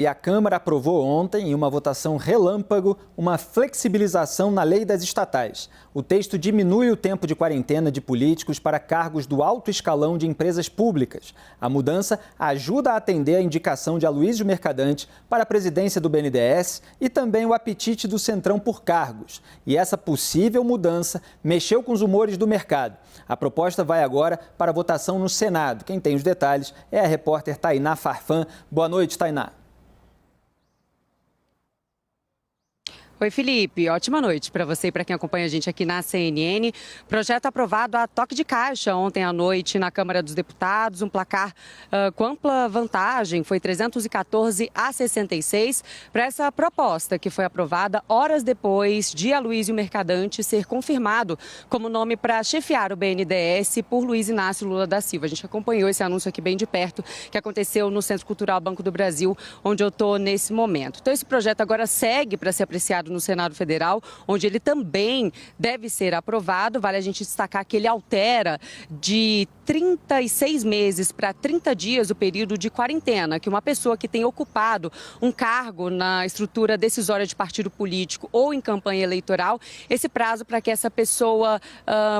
E a Câmara aprovou ontem, em uma votação relâmpago, uma flexibilização na lei das estatais. O texto diminui o tempo de quarentena de políticos para cargos do alto escalão de empresas públicas. A mudança ajuda a atender a indicação de Aloysio Mercadante para a presidência do BNDES e também o apetite do Centrão por cargos. E essa possível mudança mexeu com os humores do mercado. A proposta vai agora para votação no Senado. Quem tem os detalhes é a repórter Tainá Farfan. Boa noite, Tainá. Oi, Felipe. Ótima noite para você e para quem acompanha a gente aqui na CNN. Projeto aprovado a toque de caixa ontem à noite na Câmara dos Deputados. Um placar com ampla vantagem, foi 314 a 66 para essa proposta que foi aprovada horas depois de Aloysio Mercadante ser confirmado como nome para chefiar o BNDES por Luiz Inácio Lula da Silva. A gente acompanhou esse anúncio aqui bem de perto, que aconteceu no Centro Cultural Banco do Brasil, onde eu estou nesse momento. Então, esse projeto agora segue para ser apreciado no Senado Federal, onde ele também deve ser aprovado. Vale a gente destacar que ele altera de 36 meses para 30 dias o período de quarentena, que uma pessoa que tem ocupado um cargo na estrutura decisória de partido político ou em campanha eleitoral, esse prazo para que essa pessoa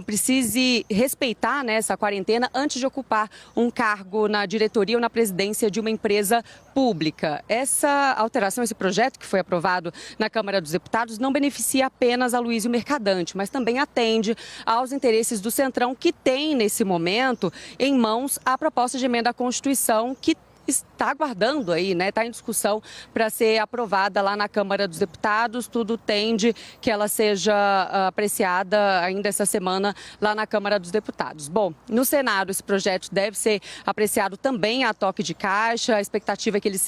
precise respeitar, né, essa quarentena antes de ocupar um cargo na diretoria ou na presidência de uma empresa pública. Essa alteração, esse projeto que foi aprovado na Câmara dos Deputados não beneficia apenas Aloysio Mercadante, mas também atende aos interesses do Centrão, que tem nesse momento em mãos a proposta de emenda à Constituição que está aguardando aí, né? Está em discussão para ser aprovada lá na Câmara dos Deputados. Tudo tende que ela seja apreciada ainda essa semana lá na Câmara dos Deputados. Bom, no Senado esse projeto deve ser apreciado também a toque de caixa. A expectativa é que ele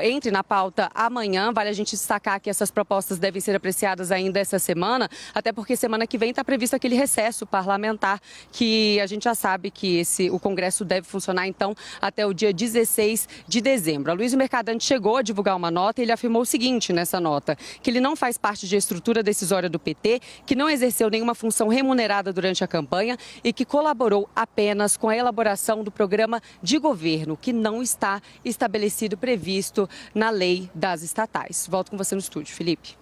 entre na pauta amanhã. Vale a gente destacar que essas propostas devem ser apreciadas ainda essa semana, até porque semana que vem está previsto aquele recesso parlamentar que a gente já sabe que o Congresso deve funcionar então até o dia 16 de dezembro. Aloysio Mercadante chegou a divulgar uma nota e ele afirmou o seguinte nessa nota, que ele não faz parte de estrutura decisória do PT, que não exerceu nenhuma função remunerada durante a campanha e que colaborou apenas com a elaboração do programa de governo, que não está estabelecido, previsto na lei das estatais. Volto com você no estúdio, Felipe.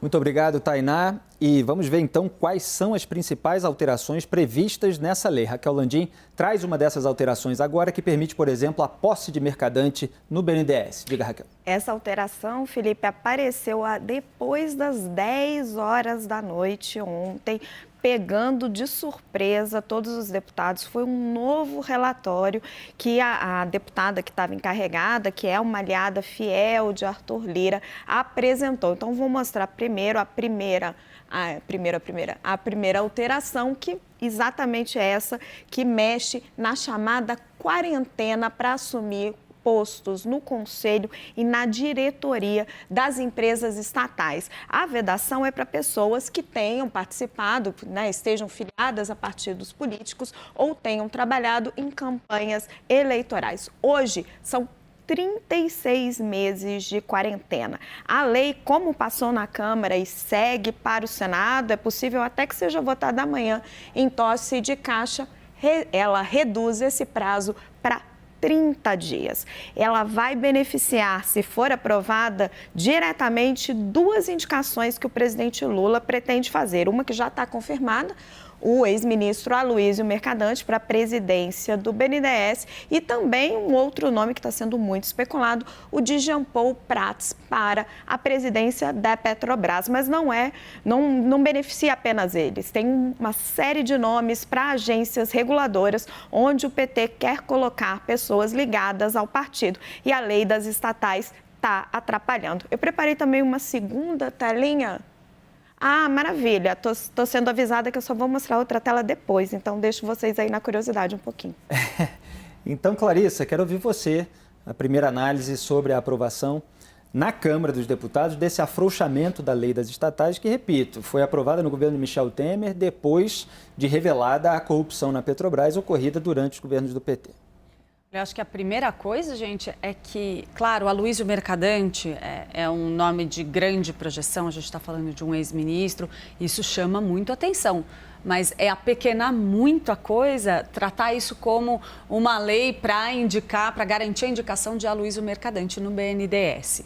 Muito obrigado, Tainá. E vamos ver então quais são as principais alterações previstas nessa lei. Raquel Landim traz uma dessas alterações agora que permite, por exemplo, a posse de Mercadante no BNDES. Diga, Raquel. Essa alteração, Felipe, apareceu depois das 10 horas da noite ontem, pegando de surpresa todos os deputados. Foi um novo relatório que a deputada que estava encarregada, que é uma aliada fiel de Arthur Lira, apresentou. Então, vou mostrar primeiro a primeira alteração, que exatamente essa, que mexe na chamada quarentena para assumir postos no Conselho e na diretoria das empresas estatais. A vedação é para pessoas que tenham participado, né, estejam filiadas a partidos políticos ou tenham trabalhado em campanhas eleitorais. Hoje, são 36 meses de quarentena. A lei, como passou na Câmara e segue para o Senado, é possível até que seja votada amanhã em tosse de caixa, ela reduz esse prazo para 30 dias. Ela vai beneficiar, se for aprovada, diretamente duas indicações que o presidente Lula pretende fazer. Uma que já está confirmada, o ex-ministro Aloysio Mercadante para a presidência do BNDES e também um outro nome que está sendo muito especulado, o de Jean Paul Prats para a presidência da Petrobras. Mas não beneficia apenas eles. Tem uma série de nomes para agências reguladoras onde o PT quer colocar pessoas ligadas ao partido e a lei das estatais está atrapalhando. Eu preparei também uma segunda telinha. Ah, maravilha. Tô sendo avisada que eu só vou mostrar outra tela depois, então deixo vocês aí na curiosidade um pouquinho. Então, Clarissa, quero ouvir você, a primeira análise sobre a aprovação na Câmara dos Deputados desse afrouxamento da lei das estatais, que, repito, foi aprovada no governo de Michel Temer depois de revelada a corrupção na Petrobras ocorrida durante os governos do PT. Eu acho que a primeira coisa, gente, é que, claro, Aloysio Mercadante é um nome de grande projeção, a gente está falando de um ex-ministro, isso chama muito atenção. Mas é apequenar muito a coisa, tratar isso como uma lei para indicar, para garantir a indicação de Aloysio Mercadante no BNDES.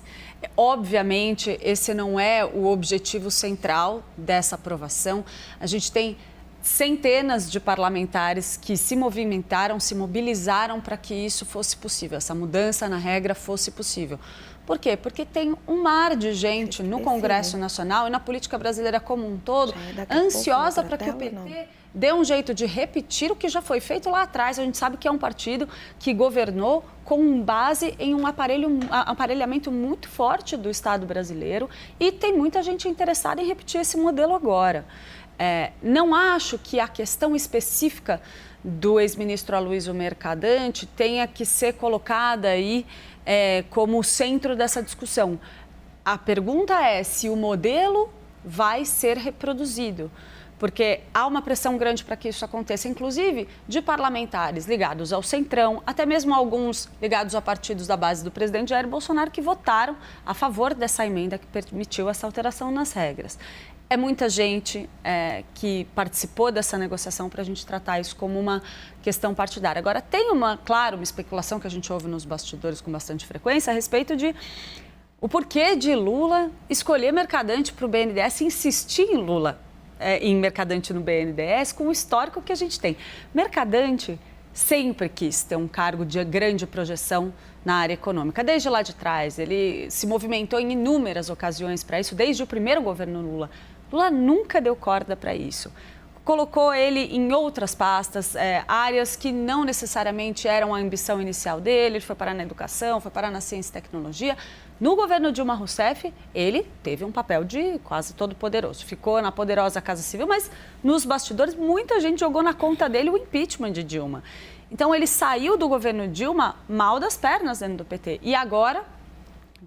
Obviamente, esse não é o objetivo central dessa aprovação. A gente tem centenas de parlamentares que se movimentaram, se mobilizaram para que isso fosse possível, essa mudança na regra fosse possível. Por quê? Porque tem um mar de gente no Congresso Nacional e na política brasileira como um todo, ansiosa para que o PT dê um jeito de repetir o que já foi feito lá atrás. A gente sabe que é um partido que governou com base em um aparelhamento muito forte do Estado brasileiro e tem muita gente interessada em repetir esse modelo agora. Não acho que a questão específica do ex-ministro Aloysio Mercadante tenha que ser colocada aí como o centro dessa discussão. A pergunta é se o modelo vai ser reproduzido, porque há uma pressão grande para que isso aconteça, inclusive de parlamentares ligados ao Centrão, até mesmo alguns ligados a partidos da base do presidente Jair Bolsonaro que votaram a favor dessa emenda que permitiu essa alteração nas regras. É muita gente que participou dessa negociação para a gente tratar isso como uma questão partidária. Agora, tem uma especulação que a gente ouve nos bastidores com bastante frequência a respeito de o porquê de Lula escolher Mercadante para o BNDES e insistir em Lula, em Mercadante no BNDES, com o histórico que a gente tem. Mercadante sempre quis ter um cargo de grande projeção na área econômica. Desde lá de trás, ele se movimentou em inúmeras ocasiões para isso, desde o primeiro governo Lula. Lula nunca deu corda para isso. Colocou ele em outras pastas, áreas que não necessariamente eram a ambição inicial dele. Ele foi parar na educação, foi parar na ciência e tecnologia. No governo Dilma Rousseff, ele teve um papel de quase todo poderoso. Ficou na poderosa Casa Civil, mas nos bastidores muita gente jogou na conta dele o impeachment de Dilma. Então ele saiu do governo Dilma mal das pernas dentro do PT. E agora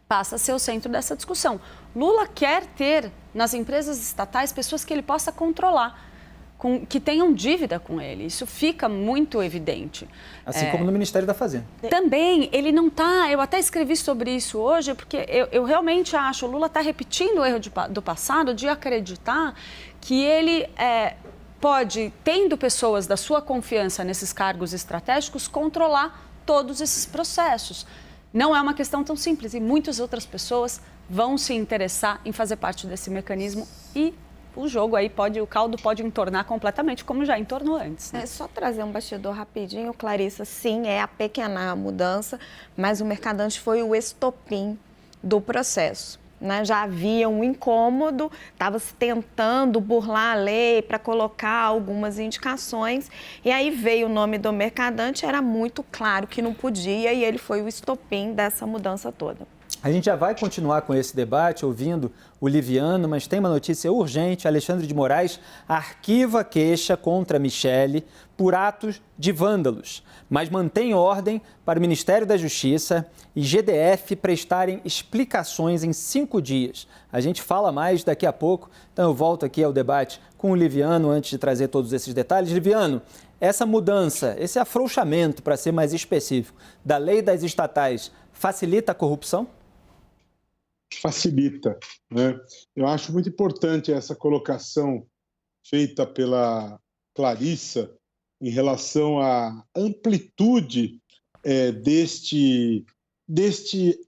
passa a ser o centro dessa discussão. Lula quer ter nas empresas estatais pessoas que ele possa controlar, que tenham dívida com ele. Isso fica muito evidente. Assim como no Ministério da Fazenda. Também, ele não está... Eu até escrevi sobre isso hoje, porque eu realmente acho que o Lula está repetindo o erro do passado de acreditar que ele pode, tendo pessoas da sua confiança nesses cargos estratégicos, controlar todos esses processos. Não é uma questão tão simples e muitas outras pessoas vão se interessar em fazer parte desse mecanismo e o jogo aí o caldo pode entornar completamente, como já entornou antes. Né? Só trazer um bastidor rapidinho, Clarissa, sim, é apequenar a mudança, mas o Mercadante foi o estopim do processo. Né? Já havia um incômodo, estava se tentando burlar a lei para colocar algumas indicações, e aí veio o nome do Mercadante, era muito claro que não podia, e ele foi o estopim dessa mudança toda. A gente já vai continuar com esse debate, ouvindo o Liviano, mas tem uma notícia urgente. Alexandre de Moraes arquiva queixa contra Michele por atos de vândalos, mas mantém ordem para o Ministério da Justiça e GDF prestarem explicações em 5 dias. A gente fala mais daqui a pouco, então eu volto aqui ao debate com o Liviano antes de trazer todos esses detalhes. Liviano, essa mudança, esse afrouxamento, para ser mais específico, da lei das estatais, facilita a corrupção? Facilita, né? Eu acho muito importante essa colocação feita pela Clarissa em relação à amplitude deste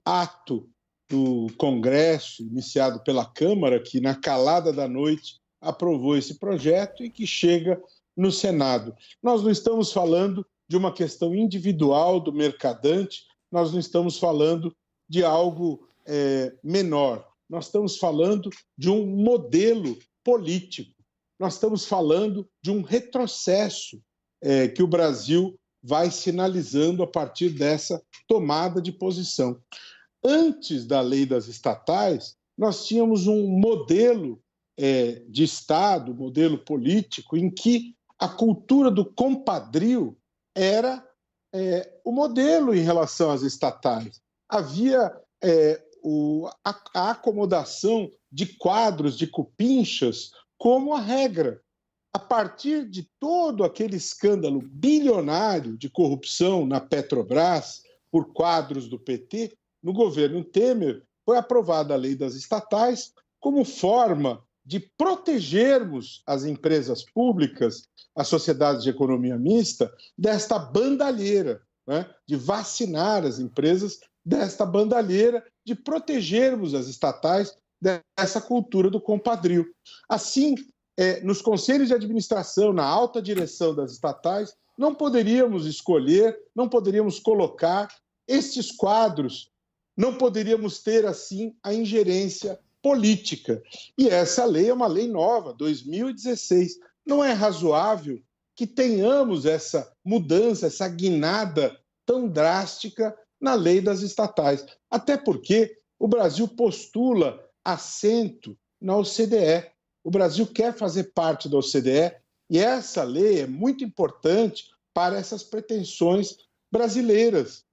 ato do Congresso, iniciado pela Câmara, que na calada da noite aprovou esse projeto e que chega no Senado. Nós não estamos falando de uma questão individual do Mercadante, nós não estamos falando de algo menor. Nós estamos falando de um modelo político. Nós estamos falando de um retrocesso que o Brasil vai sinalizando a partir dessa tomada de posição. Antes da lei das estatais, nós tínhamos um modelo de Estado, modelo político, em que a cultura do compadrio era o modelo em relação às estatais. Havia a acomodação de quadros, de cupinchas, como a regra. a partir de todo aquele escândalo bilionário de corrupção na Petrobras, por quadros do PT, no governo Temer, foi aprovada a lei das estatais como forma de protegermos as empresas públicas, as sociedades de economia mista, desta bandalheira, né? De vacinar as empresas desta bandalheira, de protegermos as estatais dessa cultura do compadrio. Assim, nos conselhos de administração, na alta direção das estatais, não poderíamos escolher, não poderíamos colocar estes quadros, não poderíamos ter, assim, a ingerência política. E essa lei é uma lei nova, 2016. Não é razoável que tenhamos essa mudança, essa guinada tão drástica na lei das estatais. Até porque o Brasil postula assento na OCDE. O Brasil quer fazer parte da OCDE e essa lei é muito importante para essas pretensões brasileiras.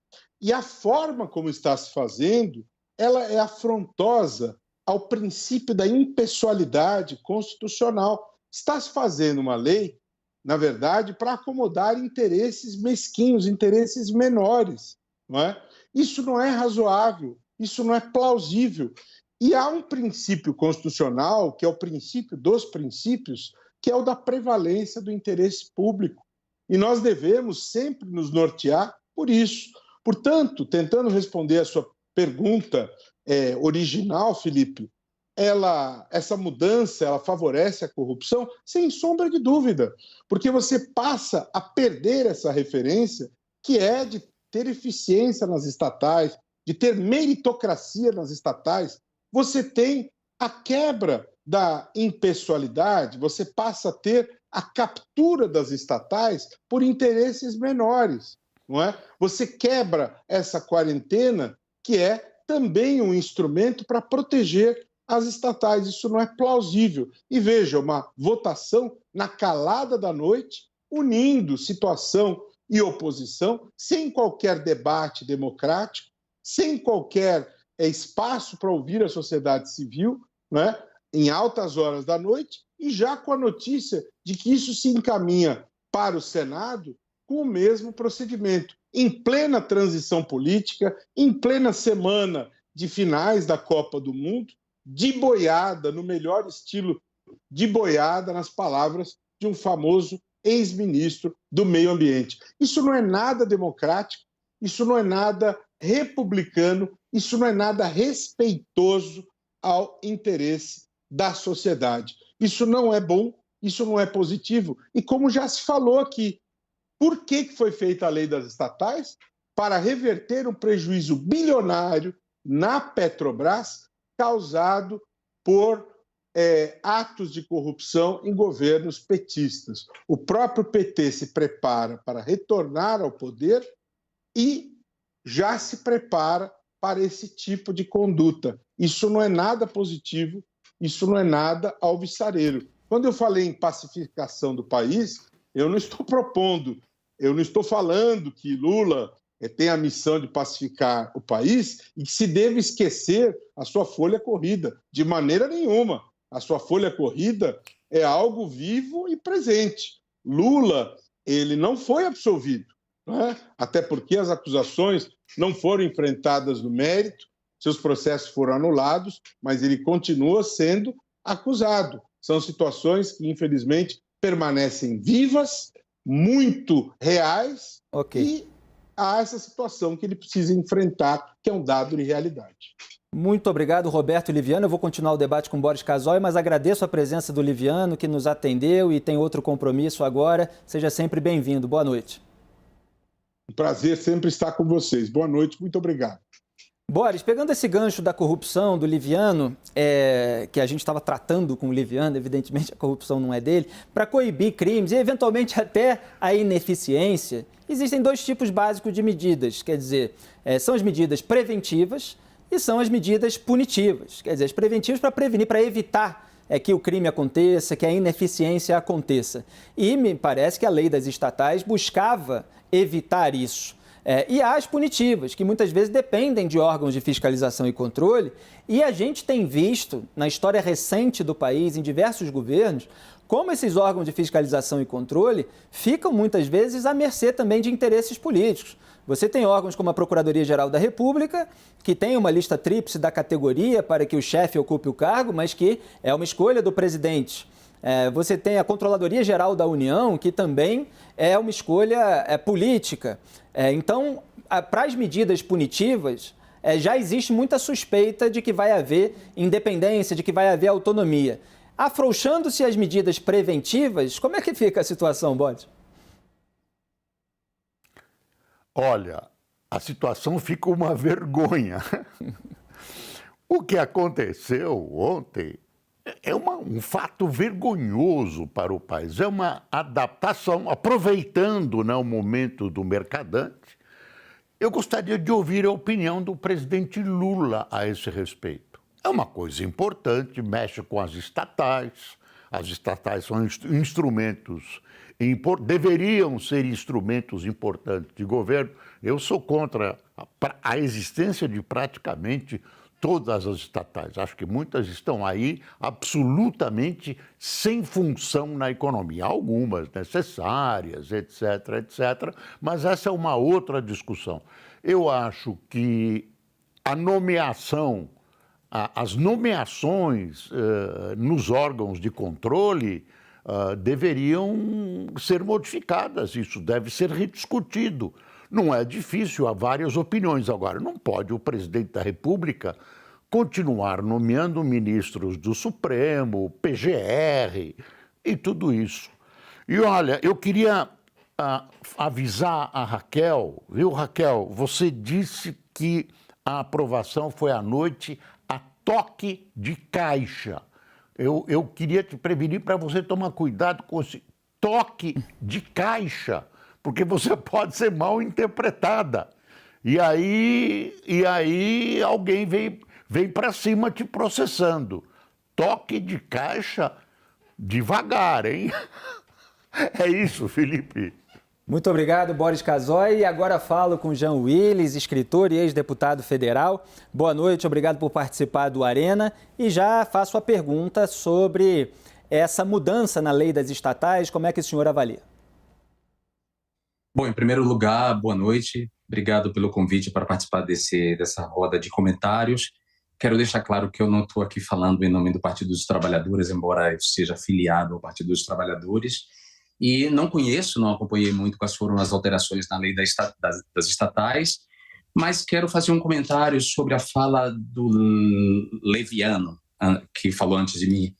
E a forma como está se fazendo, ela é afrontosa ao princípio da impessoalidade constitucional. Está se fazendo uma lei, na verdade, para acomodar interesses mesquinhos, interesses menores, não é? Isso não é razoável, isso não é plausível. E há um princípio constitucional, que é o princípio dos princípios, que é o da prevalência do interesse público. E nós devemos sempre nos nortear por isso. Portanto, tentando responder a sua pergunta original, Felipe, essa mudança ela favorece a corrupção? Sem sombra de dúvida, porque você passa a perder essa referência que é de ter eficiência nas estatais, de ter meritocracia nas estatais. Você tem a quebra da impessoalidade, você passa a ter a captura das estatais por interesses menores, não é? Você quebra essa quarentena, que é também um instrumento para proteger as estatais. Isso não é plausível. E veja, uma votação na calada da noite, unindo situação e oposição, sem qualquer debate democrático, sem qualquer espaço para ouvir a sociedade civil, né, em altas horas da noite, e já com a notícia de que isso se encaminha para o Senado com o mesmo procedimento, em plena transição política, em plena semana de finais da Copa do Mundo, de boiada, no melhor estilo de boiada, nas palavras de um famoso ex-ministro do Meio Ambiente. Isso não é nada democrático, isso não é nada republicano, isso não é nada respeitoso ao interesse da sociedade. Isso não é bom, isso não é positivo. E como já se falou aqui, por que foi feita a lei das estatais? Para reverter um prejuízo bilionário na Petrobras causado por atos de corrupção em governos petistas. O próprio PT se prepara para retornar ao poder e já se prepara para esse tipo de conduta. Isso não é nada positivo, isso não é nada alvissareiro. Quando eu falei em pacificação do país, eu não estou propondo, eu não estou falando que Lula tem a missão de pacificar o país e que se deve esquecer a sua folha corrida. De maneira nenhuma. A sua folha corrida é algo vivo e presente. Lula, ele não foi absolvido, né? Até porque as acusações não foram enfrentadas no mérito, seus processos foram anulados, mas ele continua sendo acusado. São situações que, infelizmente, permanecem vivas, muito reais, e há essa situação que ele precisa enfrentar, que é um dado de realidade. Muito obrigado, Roberto e Liviano. Eu vou continuar o debate com Boris Casoy, mas agradeço a presença do Liviano, que nos atendeu e tem outro compromisso agora. Seja sempre bem-vindo. Boa noite. Um prazer sempre estar com vocês. Boa noite, muito obrigado. Boris, pegando esse gancho da corrupção do Liviano, que a gente estava tratando com o Liviano, evidentemente a corrupção não é dele, para coibir crimes e eventualmente até a ineficiência, existem dois tipos básicos de medidas, quer dizer, são as medidas preventivas e são as medidas punitivas, quer dizer, as preventivas para prevenir, para evitar que o crime aconteça, que a ineficiência aconteça. E me parece que a lei das estatais buscava evitar isso. E há as punitivas, que muitas vezes dependem de órgãos de fiscalização e controle, e a gente tem visto, na história recente do país, em diversos governos, como esses órgãos de fiscalização e controle ficam muitas vezes à mercê também de interesses políticos. Você tem órgãos como a Procuradoria-Geral da República, que tem uma lista tríplice da categoria para que o chefe ocupe o cargo, mas que é uma escolha do presidente. Você tem a Controladoria-Geral da União, que também é uma escolha política. Então, para as medidas punitivas, já existe muita suspeita de que vai haver independência, de que vai haver autonomia. Afrouxando-se as medidas preventivas, como é que fica a situação, Bode? Olha, a situação fica uma vergonha. O que aconteceu ontem é um fato vergonhoso para o país. É uma adaptação, aproveitando o momento do mercadante. Eu gostaria de ouvir a opinião do presidente Lula a esse respeito. É uma coisa importante, mexe com as estatais. As estatais são instrumentos, deveriam ser instrumentos importantes de governo. Eu sou contra a existência de praticamente todas as estatais. Acho que muitas estão aí absolutamente sem função na economia. Algumas necessárias, etc., etc., mas essa é uma outra discussão. Eu acho que a nomeação, as nomeações nos órgãos de controle deveriam ser modificadas. Isso deve ser rediscutido. Não é difícil, há várias opiniões. Agora, não pode o presidente da República continuar nomeando ministros do Supremo, PGR e tudo isso. E olha, eu queria avisar a Raquel, viu, Raquel? Você disse que a aprovação foi à noite a toque de caixa. Eu queria te prevenir para você tomar cuidado com esse toque de caixa, porque você pode ser mal interpretada. E aí alguém vem para cima te processando. Toque de caixa devagar, hein? É isso, Felipe. Muito obrigado, Boris Casoy. E agora falo com Jean Willis, escritor e ex-deputado federal. Boa noite, obrigado por participar do Arena. E já faço a pergunta sobre essa mudança na lei das estatais, como é que o senhor avalia? Bom, em primeiro lugar, boa noite. Obrigado pelo convite para participar dessa roda de comentários. Quero deixar claro que eu não estou aqui falando em nome do Partido dos Trabalhadores, embora eu seja afiliado ao Partido dos Trabalhadores. E não conheço, não acompanhei muito quais foram as alterações na lei das estatais, mas quero fazer um comentário sobre a fala do Leviano, que falou antes de mim.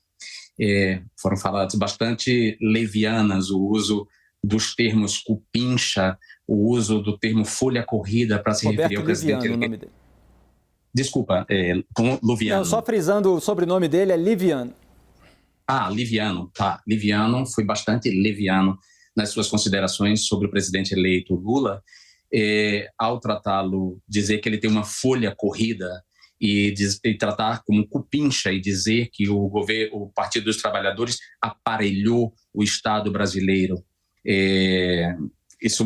Foram faladas bastante levianas o uso dos termos cupincha, o uso do termo folha corrida para se referir ao presidente. Liviano, o nome dele. Desculpa, Luviano. Não, só frisando, o sobrenome dele é Liviano. Liviano, tá. Liviano foi bastante leviano nas suas considerações sobre o presidente eleito Lula, ao tratá-lo, dizer que ele tem uma folha corrida e tratar como cupincha e dizer que o Partido dos Trabalhadores aparelhou o Estado brasileiro. Isso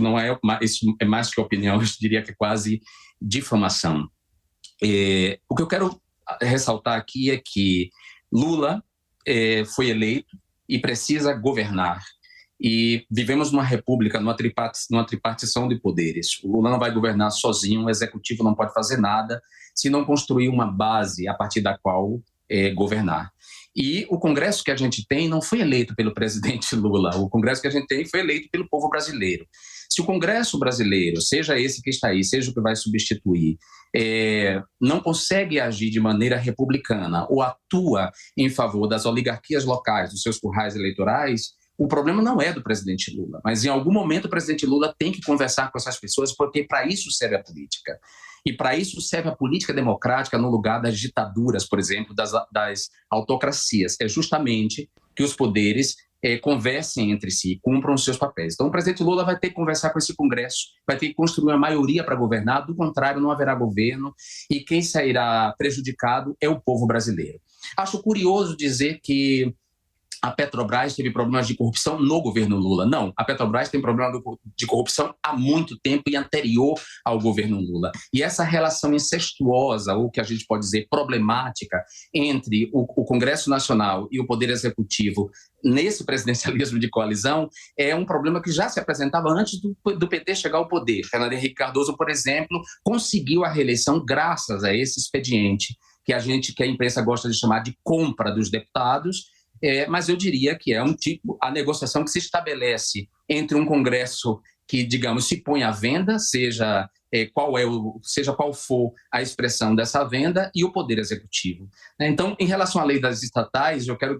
é mais que opinião, eu diria que é quase difamação. O que eu quero ressaltar aqui é que Lula foi eleito e precisa governar. E vivemos numa república, numa tripartição de poderes. O Lula não vai governar sozinho, o executivo não pode fazer nada se não construir uma base a partir da qual governar. E o Congresso que a gente tem não foi eleito pelo presidente Lula, o Congresso que a gente tem foi eleito pelo povo brasileiro. Se o Congresso brasileiro, seja esse que está aí, seja o que vai substituir, não consegue agir de maneira republicana ou atua em favor das oligarquias locais, dos seus currais eleitorais, o problema não é do presidente Lula, mas em algum momento o presidente Lula tem que conversar com essas pessoas, porque para isso serve a política. E para isso serve a política democrática no lugar das ditaduras, por exemplo, das autocracias. É justamente que os poderes conversem entre si, cumpram os seus papéis. Então o presidente Lula vai ter que conversar com esse Congresso, vai ter que construir uma maioria para governar, do contrário não haverá governo e quem sairá prejudicado é o povo brasileiro. Acho curioso dizer que a Petrobras teve problemas de corrupção no governo Lula. Não, a Petrobras tem problema de corrupção há muito tempo e anterior ao governo Lula. E essa relação incestuosa, ou que a gente pode dizer problemática, entre o Congresso Nacional e o Poder Executivo nesse presidencialismo de coalizão é um problema que já se apresentava antes do PT chegar ao poder. Fernando Henrique Cardoso, por exemplo, conseguiu a reeleição graças a esse expediente que a imprensa gosta de chamar de compra dos deputados, mas eu diria que é a negociação que se estabelece entre um Congresso que, digamos, se põe à venda, seja qual for a expressão dessa venda, e o Poder Executivo. Então, em relação à lei das estatais, eu quero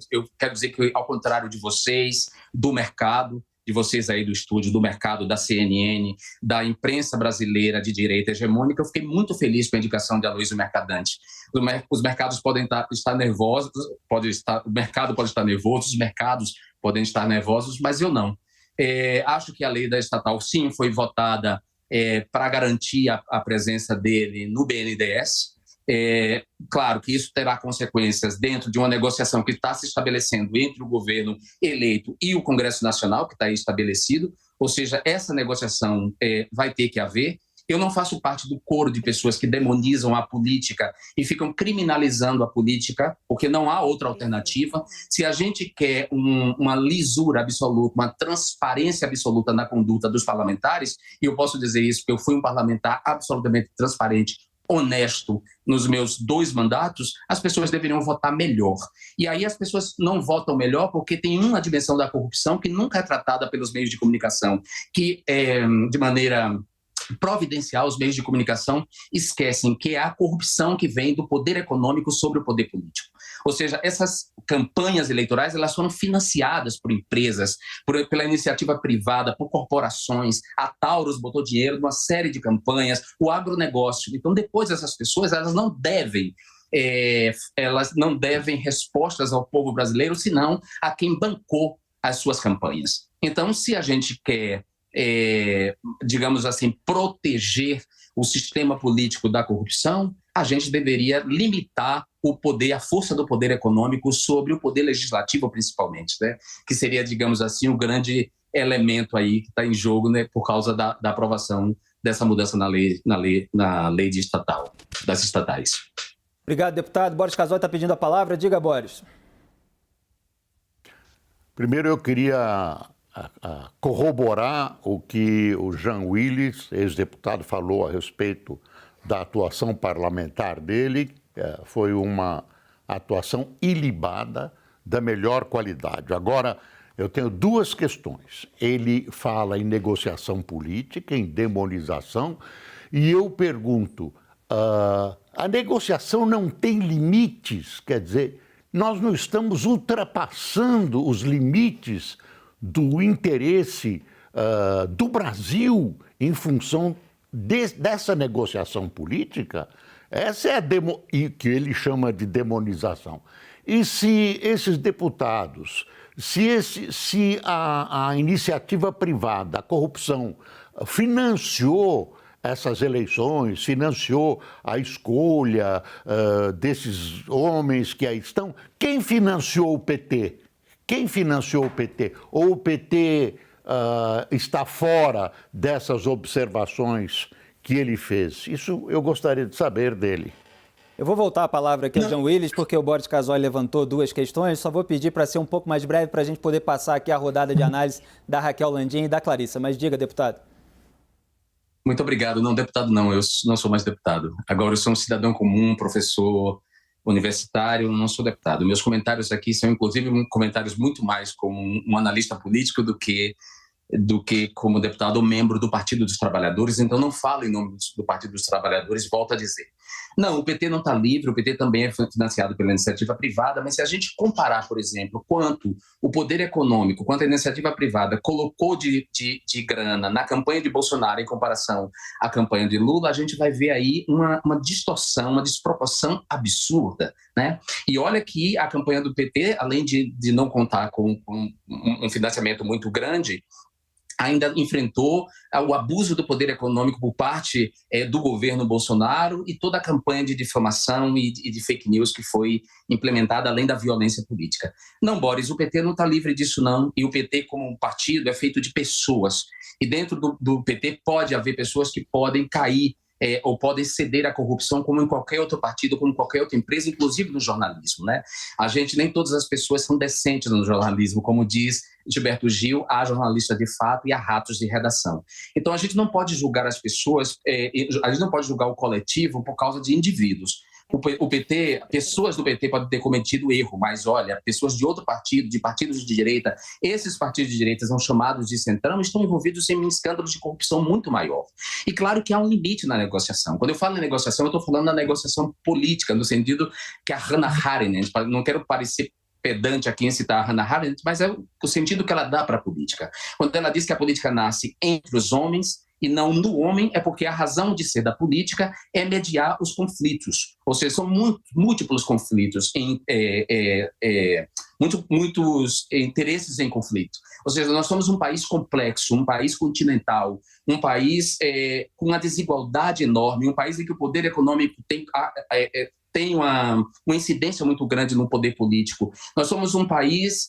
dizer que, ao contrário de vocês, do mercado, de vocês aí do estúdio, do mercado, da CNN, da imprensa brasileira de direita hegemônica, eu fiquei muito feliz com a indicação de Aloysio Mercadante. Os mercados podem estar nervosos, o mercado pode estar nervoso, os mercados podem estar nervosos, mas eu não. Acho que a lei da estatal, sim, foi votada para garantir a presença dele no BNDES. Claro que isso terá consequências dentro de uma negociação que está se estabelecendo entre o governo eleito e o Congresso Nacional, que está aí estabelecido, ou seja, essa negociação vai ter que haver. Eu não faço parte do coro de pessoas que demonizam a política e ficam criminalizando a política, porque não há outra alternativa. Se a gente quer uma lisura absoluta, uma transparência absoluta na conduta dos parlamentares, e eu posso dizer isso porque eu fui um parlamentar absolutamente transparente, honesto nos meus 2 mandatos, as pessoas deveriam votar melhor. E aí as pessoas não votam melhor porque tem uma dimensão da corrupção que nunca é tratada pelos meios de comunicação, que de maneira providencial, os meios de comunicação esquecem que é a corrupção que vem do poder econômico sobre o poder político. Ou seja, essas campanhas eleitorais, elas foram financiadas por empresas, pela iniciativa privada, por corporações. A Taurus botou dinheiro numa série de campanhas, o agronegócio. Então, depois essas pessoas, elas não devem respostas ao povo brasileiro, senão a quem bancou as suas campanhas. Então, se a gente quer digamos assim, proteger o sistema político da corrupção, a gente deveria limitar o poder, a força do poder econômico sobre o poder legislativo, principalmente, né? Que seria, digamos assim, o grande elemento aí que está em jogo, né, por causa da aprovação dessa mudança na lei das estatais. Obrigado, deputado. Boris Casoy está pedindo a palavra. Diga, Boris. Primeiro, eu queria corroborar o que o Jean Willis, ex-deputado, falou a respeito da atuação parlamentar dele. Foi uma atuação ilibada, da melhor qualidade. Agora, eu tenho 2 questões. Ele fala em negociação política, em demonização, e eu pergunto, a negociação não tem limites? Quer dizer, nós não estamos ultrapassando os limites do interesse do Brasil em função dessa negociação política? Essa é que ele chama de demonização. E se esses deputados, se a iniciativa privada, a corrupção, financiou essas eleições, financiou a escolha desses homens que aí estão, quem financiou o PT? Quem financiou o PT? Ou o PT está fora dessas observações que ele fez? Isso eu gostaria de saber dele. Eu vou voltar a palavra aqui ao Jean Willis, porque o Boris Casoy levantou 2 questões. Só vou pedir para ser um pouco mais breve para a gente poder passar aqui a rodada de análise da Raquel Landim e da Clarissa. Mas diga, deputado. Muito obrigado. Não, deputado não, eu não sou mais deputado. Agora eu sou um cidadão comum, professor universitário, não sou deputado. Meus comentários aqui são, inclusive, comentários muito mais como um analista político do que como deputado ou membro do Partido dos Trabalhadores. Então, não falo em nome do Partido dos Trabalhadores, volto a dizer. Não, o PT não está livre, o PT também é financiado pela iniciativa privada, mas se a gente comparar, por exemplo, quanto o poder econômico, quanto a iniciativa privada colocou de grana na campanha de Bolsonaro em comparação à campanha de Lula, a gente vai ver aí uma distorção, uma desproporção absurda, né? E olha que a campanha do PT, além de não contar com um financiamento muito grande, ainda enfrentou o abuso do poder econômico por parte do governo Bolsonaro e toda a campanha de difamação e de fake news que foi implementada, além da violência política. Não, Boris, o PT não está livre disso, não. E o PT, como um partido, é feito de pessoas. E dentro do PT pode haver pessoas que podem cair ou podem ceder à corrupção, como em qualquer outro partido, como em qualquer outra empresa, inclusive no jornalismo, né? Nem todas as pessoas são decentes no jornalismo, como diz Gilberto Gil, há jornalistas de fato e há ratos de redação. Então a gente não pode julgar as pessoas, a gente não pode julgar o coletivo por causa de indivíduos. O PT, pessoas do PT podem ter cometido erro, mas olha, pessoas de outro partido, de partidos de direita, esses partidos de direita são chamados de centrão, estão envolvidos em escândalos de corrupção muito maior. E claro que há um limite na negociação. Quando eu falo em negociação, eu estou falando da negociação política, no sentido que a Hannah Arendt, não quero parecer pedante aqui em citar a Hannah Arendt, mas é o sentido que ela dá para a política. Quando ela diz que a política nasce entre os homens e não no homem, é porque a razão de ser da política é mediar os conflitos. Ou seja, são múltiplos conflitos, muitos interesses em conflito. Ou seja, nós somos um país complexo, um país continental, um país com uma desigualdade enorme, um país em que o poder econômico tem uma incidência muito grande no poder político. Nós somos um país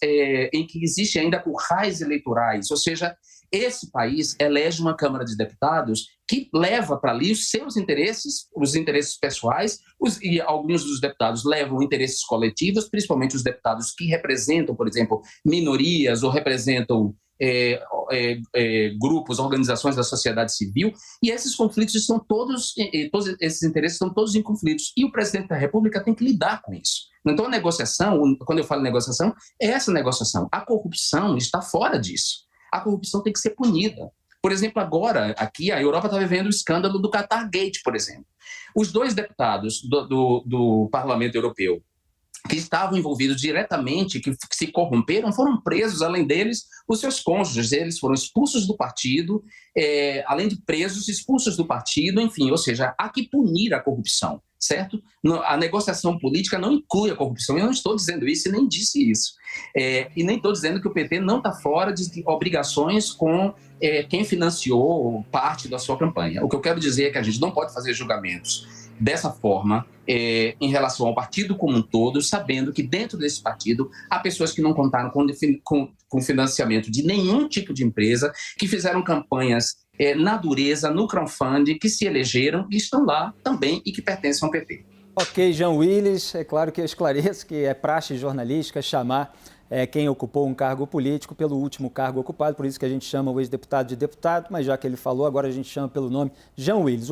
em que existe ainda currais eleitorais, ou seja, esse país elege uma Câmara de Deputados que leva para ali os seus interesses, os interesses pessoais, e alguns dos deputados levam interesses coletivos, principalmente os deputados que representam, por exemplo, minorias ou representam grupos, organizações da sociedade civil, e esses conflitos estão todos esses interesses estão todos em conflitos, e o presidente da República tem que lidar com isso. Então a negociação, quando eu falo negociação, é essa negociação. A corrupção está fora disso. A corrupção tem que ser punida. Por exemplo, agora, aqui, a Europa está vivendo o escândalo do Qatar Gate, por exemplo. Os 2 deputados do Parlamento Europeu que estavam envolvidos diretamente, que se corromperam, foram presos, além deles, os seus cônjuges. Eles foram expulsos do partido, além de presos, expulsos do partido, enfim, ou seja, há que punir a corrupção, certo? A negociação política não inclui a corrupção, eu não estou dizendo isso e nem disse isso. E nem estou dizendo que o PT não está fora de obrigações com quem financiou parte da sua campanha. O que eu quero dizer é que a gente não pode fazer julgamentos dessa forma em relação ao partido como um todo, sabendo que dentro desse partido há pessoas que não contaram com financiamento de nenhum tipo de empresa, que fizeram campanhas na dureza, no crowdfunding, que se elegeram e estão lá também e que pertencem ao PT. Ok, Jean Willis, é claro que eu esclareço que é praxe jornalística chamar quem ocupou um cargo político pelo último cargo ocupado, por isso que a gente chama o ex-deputado de deputado, mas já que ele falou, agora a gente chama pelo nome Jean Willis.